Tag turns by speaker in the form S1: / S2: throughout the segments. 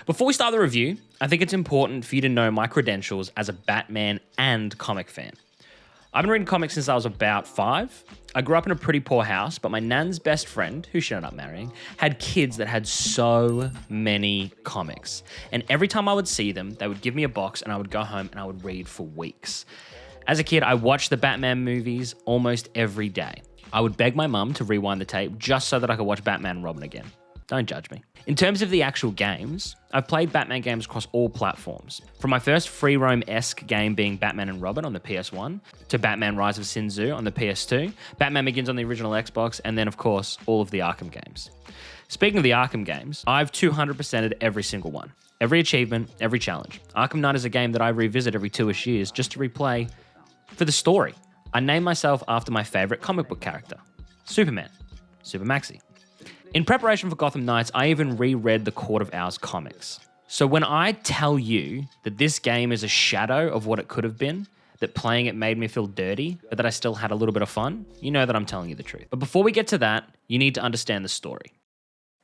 S1: Before we start the review, I think it's important for you to know my credentials as a Batman and comic fan. I've been reading comics since I was about 5. I grew up in a pretty poor house, but my nan's best friend, who she ended up marrying, had kids that had so many comics. And every time I would see them, they would give me a box and I would go home and I would read for weeks. As a kid, I watched the Batman movies almost every day. I would beg my mum to rewind the tape just so that I could watch Batman and Robin again. Don't judge me. In terms of the actual games, I've played Batman games across all platforms. From my first free roam-esque game being Batman and Robin on the PS1, to Batman Rise of Sin Tzu on the PS2, Batman Begins on the original Xbox, and then of course, all of the Arkham games. Speaking of the Arkham games, I've 200%ed every single one. Every achievement, every challenge. Arkham Knight is a game that I revisit every 2-ish years just to replay for the story. I named myself after my favorite comic book character, Superman, Super Maxxi. In preparation for Gotham Knights, I even reread the Court of Owls comics. So when I tell you that this game is a shadow of what it could have been, that playing it made me feel dirty, but that I still had a little bit of fun, you know that I'm telling you the truth. But before we get to that, you need to understand the story.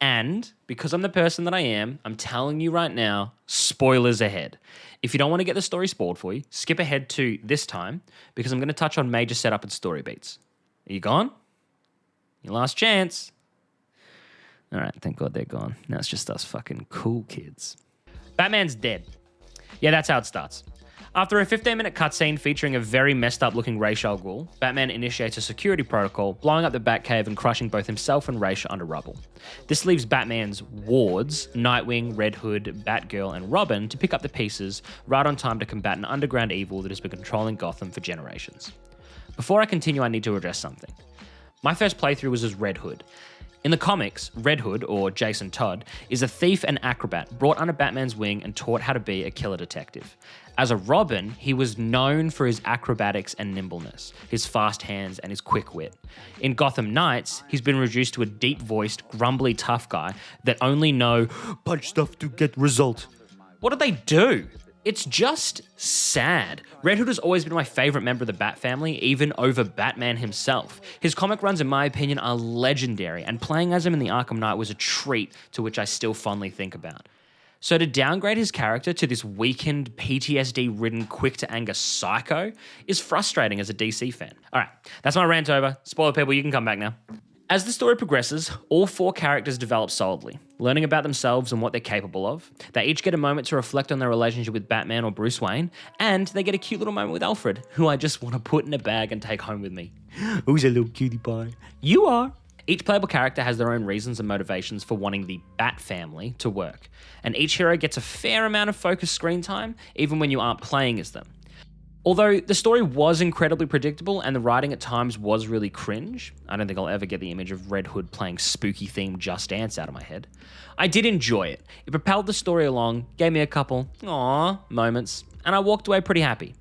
S1: And because I'm the person that I am, I'm telling you right now, spoilers ahead. If you don't want to get the story spoiled for you, skip ahead to this time, because I'm going to touch on major setup and story beats. Are you gone? Your last chance. All right, thank God they're gone. Now it's just us fucking cool kids. Batman's dead. Yeah, that's how it starts. After a 15-minute cutscene featuring a very messed up looking Ra's al Ghul, Batman initiates a security protocol, blowing up the Batcave and crushing both himself and Ra's under rubble. This leaves Batman's wards, Nightwing, Red Hood, Batgirl, and Robin to pick up the pieces right on time to combat an underground evil that has been controlling Gotham for generations. Before I continue, I need to address something. My first playthrough was as Red Hood. In the comics, Red Hood, or Jason Todd, is a thief and acrobat brought under Batman's wing and taught how to be a killer detective. As a Robin, he was known for his acrobatics and nimbleness, his fast hands and his quick wit. In Gotham Knights, he's been reduced to a deep-voiced, grumbly tough guy that only know punch stuff to get result. What do they do? It's just sad. Red Hood has always been my favorite member of the Bat family, even over Batman himself. His comic runs, in my opinion, are legendary, and playing as him in the Arkham Knight was a treat to which I still fondly think about. So to downgrade his character to this weakened, PTSD-ridden, quick-to-anger psycho is frustrating as a DC fan. All right, that's my rant over. Spoiler people, you can come back now. As the story progresses, all 4 characters develop solidly, learning about themselves and what they're capable of. They each get a moment to reflect on their relationship with Batman or Bruce Wayne, and they get a cute little moment with Alfred, who I just want to put in a bag and take home with me. Who's a little cutie pie? You are! Each playable character has their own reasons and motivations for wanting the Bat family to work, and each hero gets a fair amount of focused screen time, even when you aren't playing as them. Although the story was incredibly predictable and the writing at times was really cringe, I don't think I'll ever get the image of Red Hood playing spooky-themed Just Dance out of my head, I did enjoy it. It propelled the story along, gave me a couple aww moments, and I walked away pretty happy.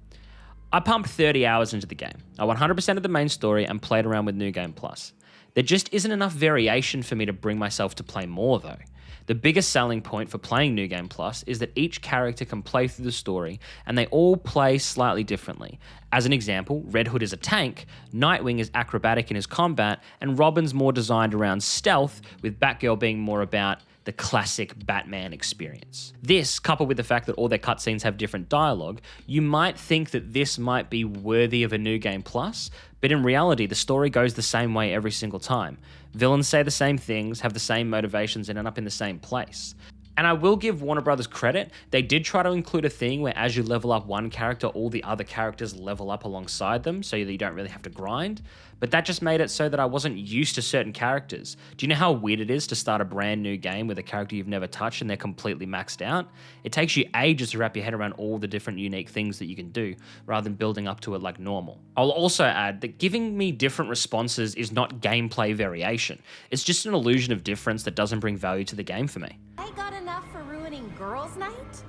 S1: I pumped 30 hours into the game. I 100% of the main story and played around with New Game Plus. There just isn't enough variation for me to bring myself to play more though. The biggest selling point for playing New Game Plus is that each character can play through the story and they all play slightly differently. As an example, Red Hood is a tank, Nightwing is acrobatic in his combat, and Robin's more designed around stealth, with Batgirl being more about the classic Batman experience. This, coupled with the fact that all their cutscenes have different dialogue, you might think that this might be worthy of a New Game Plus, but in reality, the story goes the same way every single time. Villains say the same things, have the same motivations, and end up in the same place. And I will give Warner Brothers credit, they did try to include a thing where as you level up one character, all the other characters level up alongside them, so that you don't really have to grind. But that just made it so that I wasn't used to certain characters. Do you know how weird it is to start a brand new game with a character you've never touched and they're completely maxed out? It takes you ages to wrap your head around all the different unique things that you can do, rather than building up to it like normal. I'll also add that giving me different responses is not gameplay variation. It's just an illusion of difference that doesn't bring value to the game for me.
S2: I got enough for ruining girls' night?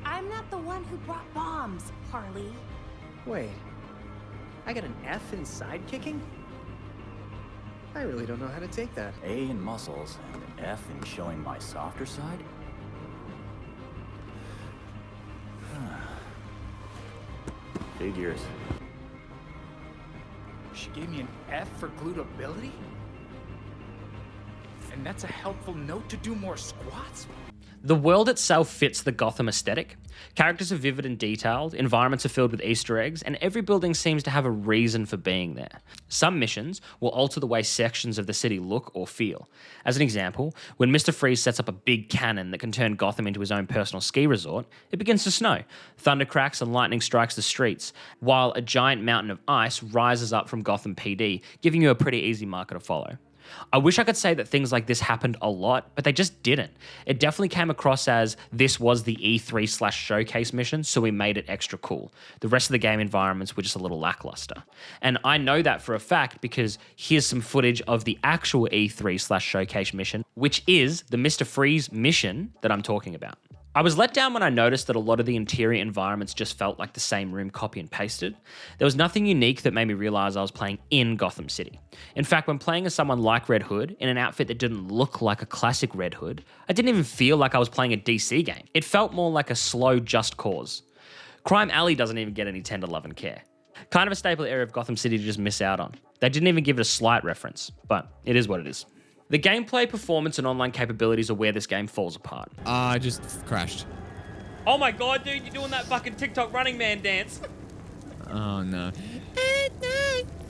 S2: I'm not the one who brought bombs, Harley.
S3: Wait, I got an F in sidekicking? I really don't know how to take that.
S4: A in muscles and an F in showing my softer side? Figures.
S5: She gave me an F for gluteability? And that's a helpful note to do more squats?
S1: The world itself fits the Gotham aesthetic. Characters are vivid and detailed, environments are filled with Easter eggs, and every building seems to have a reason for being there. Some missions will alter the way sections of the city look or feel. As an example, when Mr. Freeze sets up a big cannon that can turn Gotham into his own personal ski resort, it begins to snow. Thunder cracks and lightning strikes the streets, while a giant mountain of ice rises up from Gotham PD, giving you a pretty easy marker to follow. I wish I could say that things like this happened a lot, but they just didn't. It definitely came across as this was the E3/showcase mission, so we made it extra cool. The rest of the game environments were just a little lackluster. And I know that for a fact because here's some footage of the actual E3/showcase mission, which is the Mr. Freeze mission that I'm talking about. I was let down when I noticed that a lot of the interior environments just felt like the same room copy and pasted. There was nothing unique that made me realize I was playing in Gotham City. In fact, when playing as someone like Red Hood in an outfit that didn't look like a classic Red Hood, I didn't even feel like I was playing a DC game. It felt more like a slow Just Cause. Crime Alley doesn't even get any tender love and care. Kind of a staple area of Gotham City to just miss out on. They didn't even give it a slight reference, but it is what it is. The gameplay, performance, and online capabilities are where this game falls apart.
S6: I just crashed.
S1: Oh my god, dude, you're doing that fucking TikTok Running Man dance.
S6: Oh no.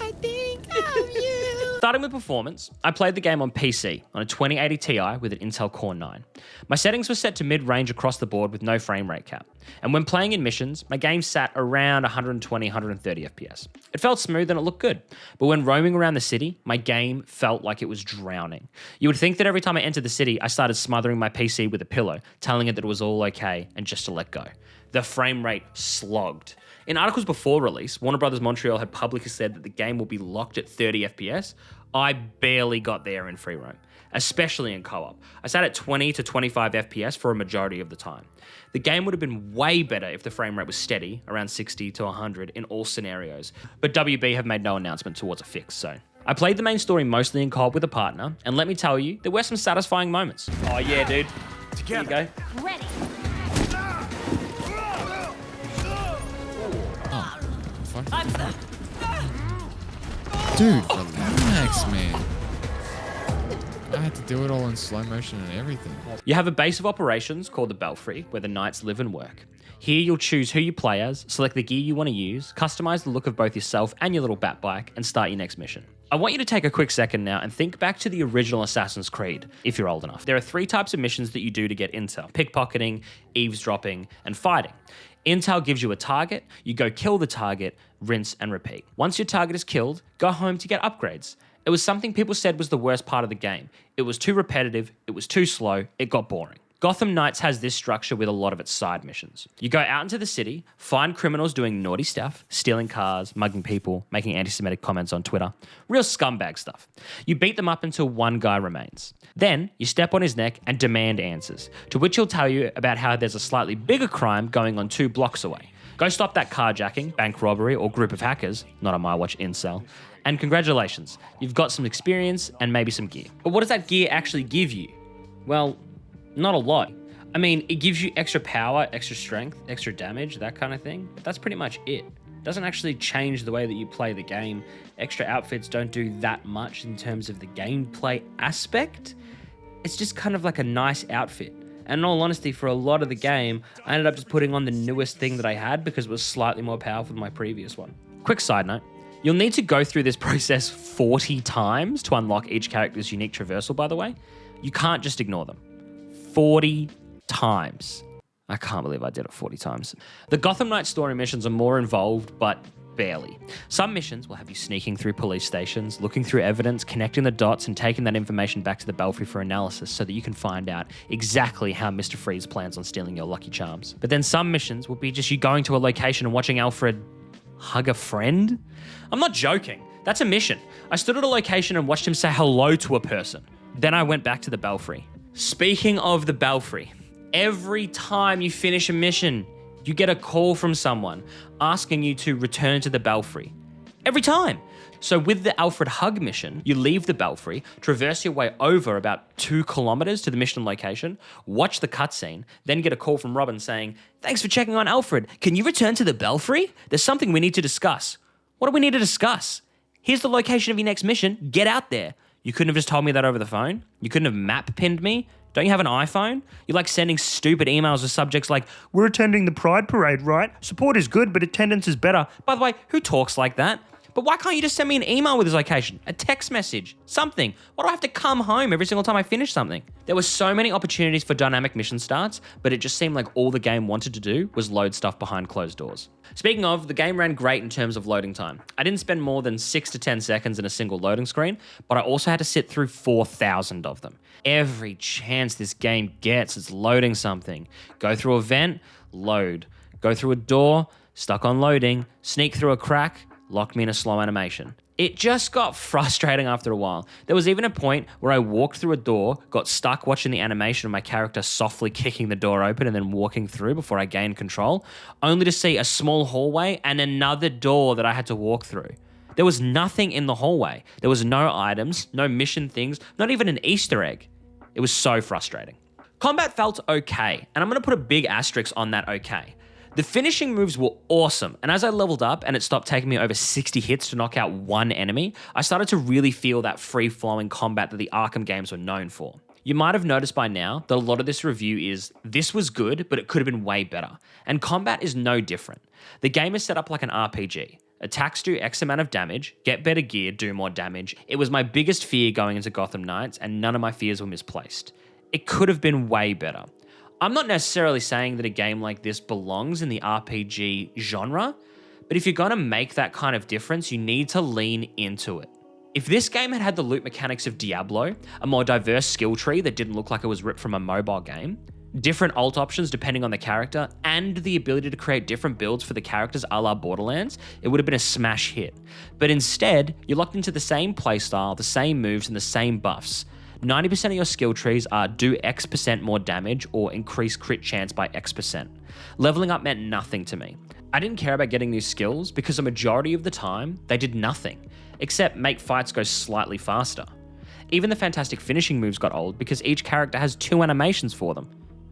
S2: I think of you.
S1: Starting with performance, I played the game on PC on a 2080 Ti with an Intel Core 9. My settings were set to mid-range across the board with no frame rate cap. And when playing in missions, my game sat around 120, 130 FPS. It felt smooth and it looked good. But when roaming around the city, my game felt like it was drowning. You would think that every time I entered the city, I started smothering my PC with a pillow, telling it that it was all okay and just to let go. The frame rate slogged. In articles before release, Warner Bros. Montreal had publicly said that the game will be locked at 30 FPS. I barely got there in free roam, especially in co-op. I sat at 20 to 25 FPS for a majority of the time. The game would have been way better if the frame rate was steady, around 60 to 100 in all scenarios, but WB have made no announcement towards a fix, so. I played the main story mostly in co-op with a partner, and let me tell you, there were some satisfying moments. Oh yeah, dude.
S5: Together.
S1: Here you go.
S2: Ready.
S6: Fuck. Dude, relax, man. I had to do it all in slow motion and everything.
S1: You have a base of operations called the Belfry, where the knights live and work. Here you'll choose who you play as, select the gear you want to use, customize the look of both yourself and your little bat bike, and start your next mission. I want you to take a quick second now and think back to the original Assassin's Creed, if you're old enough. There are 3 types of missions that you do to get intel: pickpocketing, eavesdropping, and fighting. Intel gives you a target, you go kill the target, rinse and repeat. Once your target is killed, go home to get upgrades. It was something people said was the worst part of the game. It was too repetitive, it was too slow, it got boring. Gotham Knights has this structure with a lot of its side missions. You go out into the city, find criminals doing naughty stuff, stealing cars, mugging people, making anti-Semitic comments on Twitter. Real scumbag stuff. You beat them up until one guy remains. Then, you step on his neck and demand answers, to which he'll tell you about how there's a slightly bigger crime going on 2 blocks away. Go stop that carjacking, bank robbery, or group of hackers, not on my watch, incel, and congratulations, you've got some experience and maybe some gear. But what does that gear actually give you? Well, not a lot. I mean, it gives you extra power, extra strength, extra damage, that kind of thing. But that's pretty much it. It doesn't actually change the way that you play the game. Extra outfits don't do that much in terms of the gameplay aspect. It's just kind of like a nice outfit. And in all honesty, for a lot of the game, I ended up just putting on the newest thing that I had because it was slightly more powerful than my previous one. Quick side note. You'll need to go through this process 40 times to unlock each character's unique traversal, by the way. You can't just ignore them. 40 times. I can't believe I did it 40 times. The Gotham Knights story missions are more involved, but barely. Some missions will have you sneaking through police stations, looking through evidence, connecting the dots, and taking that information back to the Belfry for analysis so that you can find out exactly how Mr. Freeze plans on stealing your Lucky Charms. But then some missions will be just you going to a location and watching Alfred hug a friend? I'm not joking. That's a mission. I stood at a location and watched him say hello to a person. Then I went back to the Belfry. Speaking of the Belfry, every time you finish a mission, you get a call from someone asking you to return to the Belfry. Every time. So with the Alfred Hug mission, you leave the Belfry, traverse your way over about 2 kilometers to the mission location, watch the cutscene, then get a call from Robin saying, "Thanks for checking on Alfred. Can you return to the Belfry? There's something we need to discuss." What do we need to discuss? Here's the location of your next mission. Get out there. You couldn't have just told me that over the phone? You couldn't have map pinned me? Don't you have an iPhone? You're like sending stupid emails with subjects like, we're attending the Pride Parade, right? Support is good, but attendance is better. By the way, who talks like that? But why can't you just send me an email with his location? A text message? Something? Why do I have to come home every single time I finish something? There were so many opportunities for dynamic mission starts, but it just seemed like all the game wanted to do was load stuff behind closed doors. Speaking of, the game ran great in terms of loading time. I didn't spend more than 6 to 10 seconds in a single loading screen, but I also had to sit through 4,000 of them. Every chance this game gets, it's loading something. Go through a vent, load. Go through a door, stuck on loading. Sneak through a crack, locked me in a slow animation. It just got frustrating after a while. There was even a point where I walked through a door, got stuck watching the animation of my character softly kicking the door open and then walking through before I gained control, only to see a small hallway and another door that I had to walk through. There was nothing in the hallway. There was no items, no mission things, not even an Easter egg. It was so frustrating. Combat felt okay, and I'm gonna put a big asterisk on that okay. The finishing moves were awesome, and as I leveled up and it stopped taking me over 60 hits to knock out one enemy, I started to really feel that free-flowing combat that the Arkham games were known for. You might have noticed by now that a lot of this review is, this was good, but it could have been way better. And combat is no different. The game is set up like an RPG. Attacks do X amount of damage, get better gear, do more damage. It was my biggest fear going into Gotham Knights, and none of my fears were misplaced. It could have been way better. I'm not necessarily saying that a game like this belongs in the RPG genre, but if you're gonna make that kind of difference, you need to lean into it. If this game had had the loot mechanics of Diablo, a more diverse skill tree that didn't look like it was ripped from a mobile game, different ult options depending on the character, and the ability to create different builds for the characters a la Borderlands, it would have been a smash hit. But instead, you're locked into the same playstyle, the same moves, and the same buffs. 90% of your skill trees are do X% more damage or increase crit chance by X%. Leveling up meant nothing to me. I didn't care about getting new skills because the majority of the time, they did nothing, except make fights go slightly faster. Even the fantastic finishing moves got old because each character has 2 animations for them.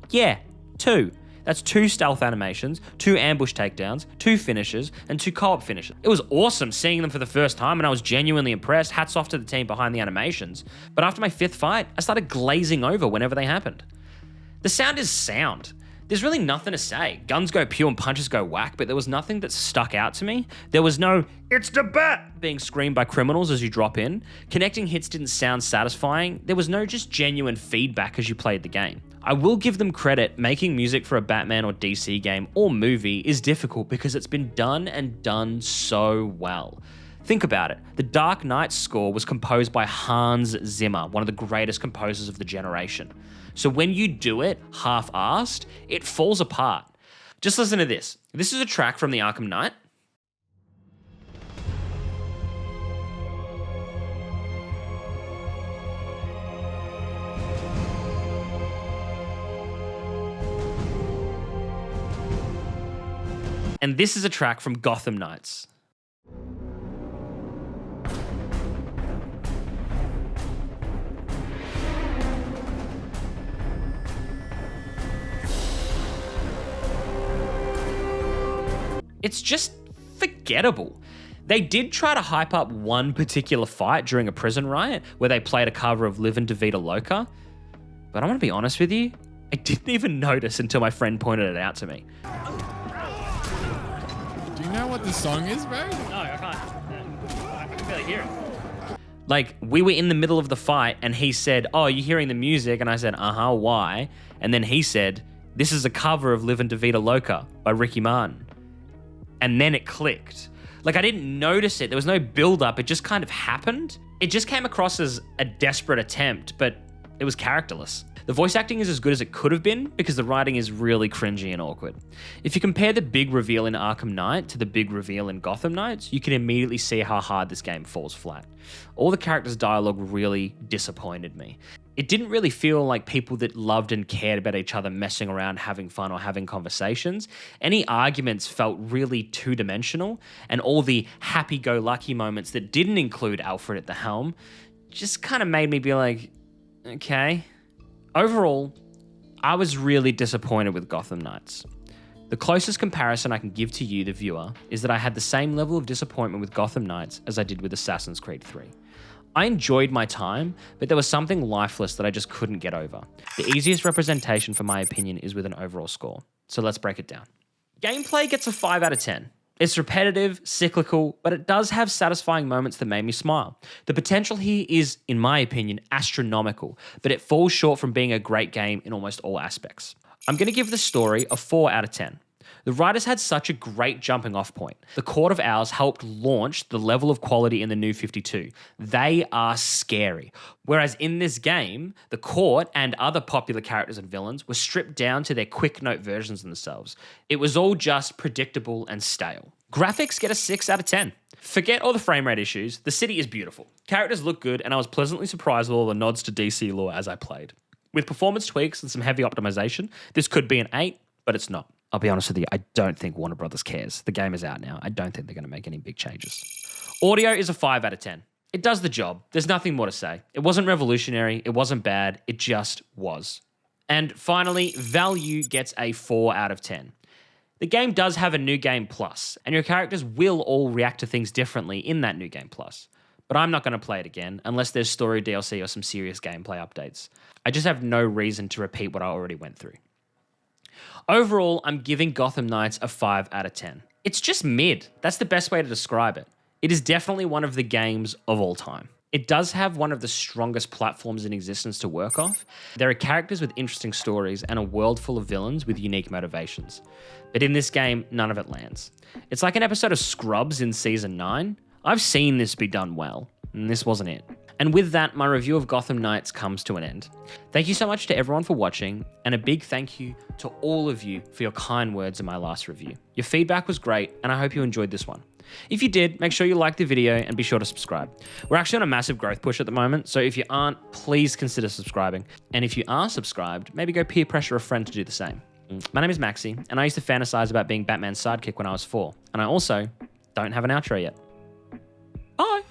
S1: Yeah, 2. That's 2 stealth animations, 2 ambush takedowns, 2 finishes, and 2 co-op finishes. It was awesome seeing them for the first time, and I was genuinely impressed. Hats off to the team behind the animations. But after my 5th fight, I started glazing over whenever they happened. The sound is sound. There's really nothing to say. Guns go pew and punches go whack, but there was nothing that stuck out to me. There was no, "It's the bat!" being screamed by criminals as you drop in. Connecting hits didn't sound satisfying. There was no just genuine feedback as you played the game. I will give them credit, making music for a Batman or DC game or movie is difficult because it's been done and done so well. Think about it. The Dark Knight score was composed by Hans Zimmer, one of the greatest composers of the generation. So when you do it half-assed, it falls apart. Just listen to this. This is a track from the Arkham Knight. And this is a track from Gotham Knights. It's just forgettable. They did try to hype up one particular fight during a prison riot where they played a cover of Live and Davida Loca, but I'm gonna be honest with you, I didn't even notice until my friend pointed it out to me.
S6: Do you know what the song is, bro?
S1: No, I can't. I can barely hear it. Like, we were in the middle of the fight and he said, "Oh, you're hearing the music?" And I said, "Uh-huh, why?" And then he said, "This is a cover of Live and Davida Loca by Ricky Martin." And then it clicked. Like, I didn't notice it. There was no build-up. It just kind of happened. It just came across as a desperate attempt, but it was characterless. The voice acting is as good as it could have been because the writing is really cringy and awkward. If you compare the big reveal in Arkham Knight to the big reveal in Gotham Knights, you can immediately see how hard this game falls flat. All the characters' dialogue really disappointed me. It didn't really feel like people that loved and cared about each other messing around, having fun, or having conversations. Any arguments felt really two-dimensional, and all the happy-go-lucky moments that didn't include Alfred at the helm just kind of made me be like, okay. Overall, I was really disappointed with Gotham Knights. The closest comparison I can give to you, the viewer, is that I had the same level of disappointment with Gotham Knights as I did with Assassin's Creed 3. I enjoyed my time, but there was something lifeless that I just couldn't get over. The easiest representation for my opinion is with an overall score. So let's break it down. Gameplay gets a 5 out of 10. It's repetitive, cyclical, but it does have satisfying moments that made me smile. The potential here is, in my opinion, astronomical, but it falls short from being a great game in almost all aspects. I'm going to give the story a 4 out of 10. The writers had such a great jumping off point. The Court of Owls helped launch the level of quality in the New 52. They are scary. Whereas in this game, the Court and other popular characters and villains were stripped down to their quick note versions of themselves. It was all just predictable and stale. Graphics get a 6 out of 10. Forget all the frame rate issues, the city is beautiful. Characters look good, and I was pleasantly surprised with all the nods to DC lore as I played. With performance tweaks and some heavy optimization, this could be an 8, but it's not. I'll be honest with you, I don't think Warner Brothers cares. The game is out now. I don't think they're going to make any big changes. Audio is a 5 out of 10. It does the job. There's nothing more to say. It wasn't revolutionary. It wasn't bad. It just was. And finally, value gets a 4 out of 10. The game does have a New Game Plus, and your characters will all react to things differently in that New Game Plus. But I'm not going to play it again unless there's story DLC or some serious gameplay updates. I just have no reason to repeat what I already went through. Overall, I'm giving Gotham Knights a 5 out of 10. It's just mid. That's the best way to describe it. It is definitely one of the games of all time. It does have one of the strongest platforms in existence to work off. There are characters with interesting stories and a world full of villains with unique motivations. But in this game, none of it lands. It's like an episode of Scrubs in Season 9. I've seen this be done well, and this wasn't it. And with that, my review of Gotham Knights comes to an end. Thank you so much to everyone for watching, and a big thank you to all of you for your kind words in my last review. Your feedback was great, and I hope you enjoyed this one. If you did, make sure you like the video and be sure to subscribe. We're actually on a massive growth push at the moment, so if you aren't, please consider subscribing. And if you are subscribed, maybe go peer pressure a friend to do the same. My name is Maxxi, and I used to fantasize about being Batman's sidekick when I was 4, and I also don't have an outro yet. Bye!